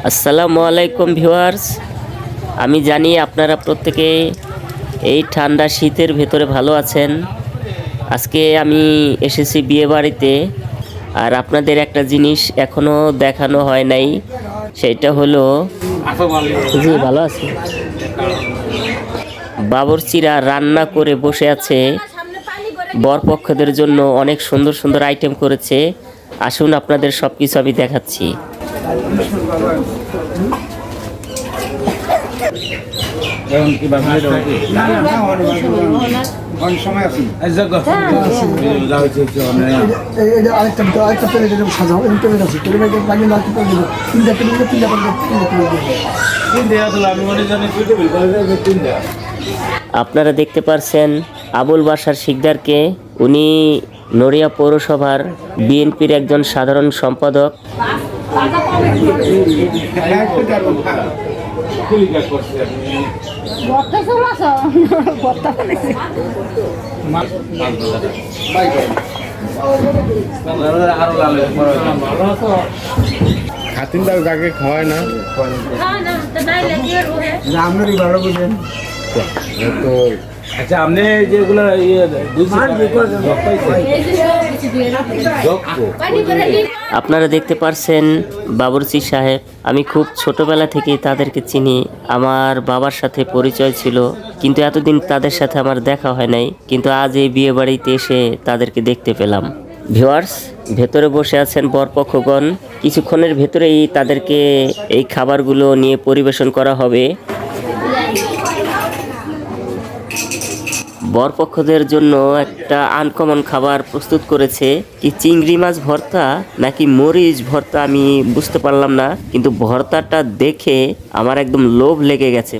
আসসালামু আলাইকুম ভিউয়ার্স, আমি জানি আপনারা প্রত্যেকে এই ঠান্ডা শীতের ভেতরে ভালো আছেন। আজকে আমি এসেছি বিয়ে বাড়িতে, আর আপনাদের একটা জিনিস এখনও দেখানো হয় নাই, সেটা হলো জি ভালো আছে বাবুর্চিরা রান্না করে বসে আছে। বরপক্ষদের জন্য অনেক সুন্দর সুন্দর আইটেম করেছে। আসুন আপনাদের সব কিছু আমি দেখাচ্ছি। আপনারা দেখতে পারছেন আবুল বাশার শিকদারকে। উনি নড়িয়া পৌরসভার বিএনপির একজন সাধারণ সম্পাদক। খাতিনদার কাকে খাওয়ায় না তো। আচ্ছা, আপনি যেগুলো আপনারা দেখতে পারছেন বাবুর্চি সাহেব। আমি খুব ছোটবেলা থেকেই তাদেরকে চিনি, আমার বাবার সাথে পরিচয় ছিল, কিন্তু এতদিন তাদের সাথে আমার দেখা হয় নাই। কিন্তু আজ এই বিয়ে বাড়িতে এসে তাদেরকে দেখতে পেলাম। ভিউয়ার্স, ভেতরে বসে আছেন বরপক্ষগণ। কিছুক্ষণের ভেতরেই তাদেরকে এই খাবারগুলো নিয়ে পরিবেশন করা হবে। বরপক্ষদের জন্য একটা আনকমন খাবার প্রস্তুত করেছে। কি চিংড়ি মাছ ভর্তা নাকি মরিচ ভর্তা আমি বুঝতে পারলাম না, কিন্তু ভর্তাটা দেখে আমার একদম লোভ লেগে গেছে।